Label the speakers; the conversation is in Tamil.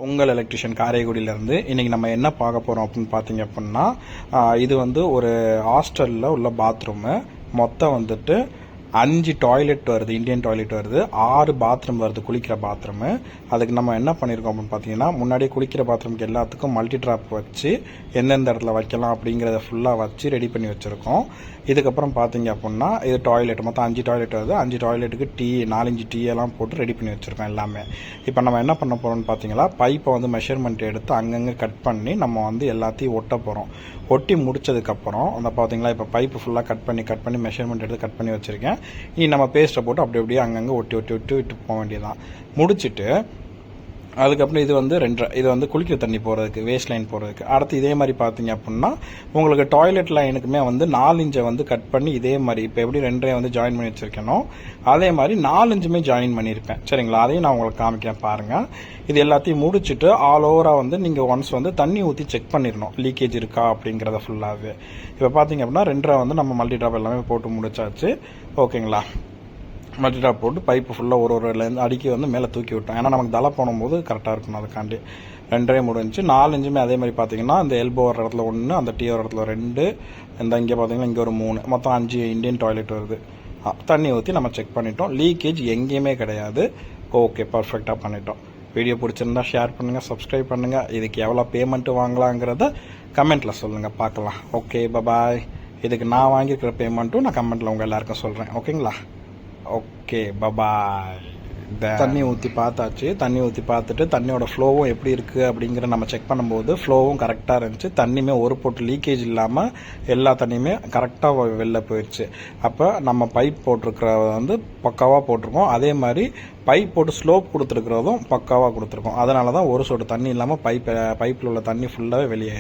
Speaker 1: உங்கள் எலக்ட்ரிஷியன் காரைக்குடியிலேருந்து இன்றைக்கி நம்ம என்ன பார்க்க போகிறோம் அப்படின்னு பார்த்தீங்க அப்படின்னா இது வந்து ஒரு ஹாஸ்டலில் உள்ள பாத்ரூமு. மொத்தம் வந்துட்டு 5 டாய்லெட் வருது, இந்தியன் டாய்லெட் வருது, 6 பாத்ரூம் வருது, குளிக்கிற பாத்ரூமு. அதுக்கு நம்ம என்ன பண்ணியிருக்கோம் அப்படின்னு பார்த்தீங்கன்னா, முன்னாடியே குளிக்கிற பாத்ரூமுக்கு எல்லாத்துக்கும் மல்டி ட்ராப் வச்சு எந்தெந்த இடத்துல வைக்கலாம் அப்படிங்கிறத ஃபுல்லாக வச்சு ரெடி பண்ணி வச்சுருக்கோம். இதுக்கப்புறம் பார்த்தீங்க அப்படின்னா இது டாய்லெட், மொத்தம் 5 டாய்லெட் வருது. 5 டாய்லெட்டுக்கு 4-5 டீ எல்லாம் போட்டு ரெடி பண்ணி வச்சுருக்கோம் எல்லாமே. இப்போ நம்ம என்ன பண்ண போகிறோம்னு பார்த்தீங்களா, பைப்பை வந்து மெஷர்மெண்ட் எடுத்து அங்கங்கே கட் பண்ணி நம்ம வந்து எல்லாத்தையும் ஒட்ட போகிறோம். ஒட்டி முடிச்சதுக்கப்புறம் அந்த பார்த்தீங்களா, இப்போ பைப்பு ஃபுல்லாக கட் பண்ணி மெஷர்மெண்ட் எடுத்து கட் பண்ணி வச்சுருக்கேன். நம்ம பேஸ்ட்டை போட்டு அப்படியே அங்கங்கே ஒட்டி விட்டு போக வேண்டியதான். முடிச்சுட்டு அதுக்கப்புறம் இது வந்து இது வந்து குளிக்கிற தண்ணி போகிறதுக்கு, வேஸ்ட் லைன் போகிறதுக்கு. அடுத்து இதே மாதிரி பார்த்தீங்க அப்படின்னா உங்களுக்கு டாய்லெட் லைனுக்குமே வந்து 4 இன்ச்சை வந்து கட் பண்ணி இதே மாதிரி இப்போ எப்படி 2 வந்து ஜாயின் பண்ணி வச்சுருக்கேனோ அதே மாதிரி 4 இன்ச்சுமே ஜாயின் பண்ணியிருப்பேன். சரிங்களா, அதையும் நான் உங்களுக்கு காமிக்கிறேன் பாருங்கள். இது எல்லாத்தையும் முடிச்சுட்டு ஆல் ஓவராக வந்து நீங்கள் ஒன்ஸ் வந்து தண்ணி ஊற்றி செக் பண்ணிடணும் லீக்கேஜ் இருக்கா அப்படிங்கிறத ஃபுல்லாகவே. இப்போ பார்த்தீங்க அப்படின்னா 2 வந்து நம்ம மல்டி ட்ராப் எல்லாமே போட்டு முடிச்சாச்சு. ஓகேங்களா, மல்டி ட்ராப் போட்டு பைப்பு ஃபுல்லாக ஒரு அடிக்கி வந்து மேலே தூக்கி விட்டோம். ஏன்னா நமக்கு தலை போனும்போது கரெக்டாக இருக்கணும். அதுக்காண்டி 2 முடிஞ்சு 4 இன்ச்சுமே அதே மாதிரி பார்த்தீங்கன்னா இந்த எல்போ வர இடத்துல 1, அந்த டீ வர இடத்துல 2, இந்த இங்கே பார்த்தீங்கன்னா இங்கே ஒரு 3, மொத்தம் 5 இந்தியன் டாய்லெட் வருது. தண்ணி ஊற்றி நம்ம செக் பண்ணிட்டோம். லீக்கேஜ் எங்கேயுமே கிடையாது. ஓகே, பர்ஃபெக்டாக பண்ணிட்டோம். வீடியோ பிடிச்சிருந்தா ஷேர் பண்ணுங்கள், சப்ஸ்கிரைப் பண்ணுங்கள். இதுக்கு எவ்வளோ பேமெண்ட்டு வாங்கலாங்கிறத கமெண்ட்டில் சொல்லுங்கள், பார்க்கலாம். Okay, bye bye. இதுக்கு நான் வாங்கியிருக்கிற பேமெண்ட்டும் நான் கமெண்ட்டில் உங்கள் எல்லாருக்கும் சொல்கிறேன். ஓகேங்களா, ஓகே, பபாய். தண்ணி ஊற்றி பார்த்தாச்சு. தண்ணி ஊற்றி பார்த்துட்டு தண்ணியோட ஃப்ளோவும் எப்படி இருக்குது அப்படிங்கிற நம்ம செக் பண்ணும்போது ஃப்ளோவும் கரெக்டாக இருந்துச்சு. தண்ணியுமே ஒரு போட்டு லீக்கேஜ் இல்லாமல் எல்லா தண்ணியுமே கரெக்டாக வெளில போயிடுச்சு. அப்போ நம்ம பைப் போட்டிருக்கிறத வந்து பக்காவாக போட்டிருக்கோம். அதே மாதிரி பைப் போட்டு ஸ்லோப் கொடுத்துருக்கிறதும் பக்காவாக கொடுத்துருக்கோம். அதனால தான் ஒரு சொட்டு தண்ணி இல்லாமல் பைப்பில் உள்ள தண்ணி ஃபுல்லாகவே வெளியாயிடுச்சு.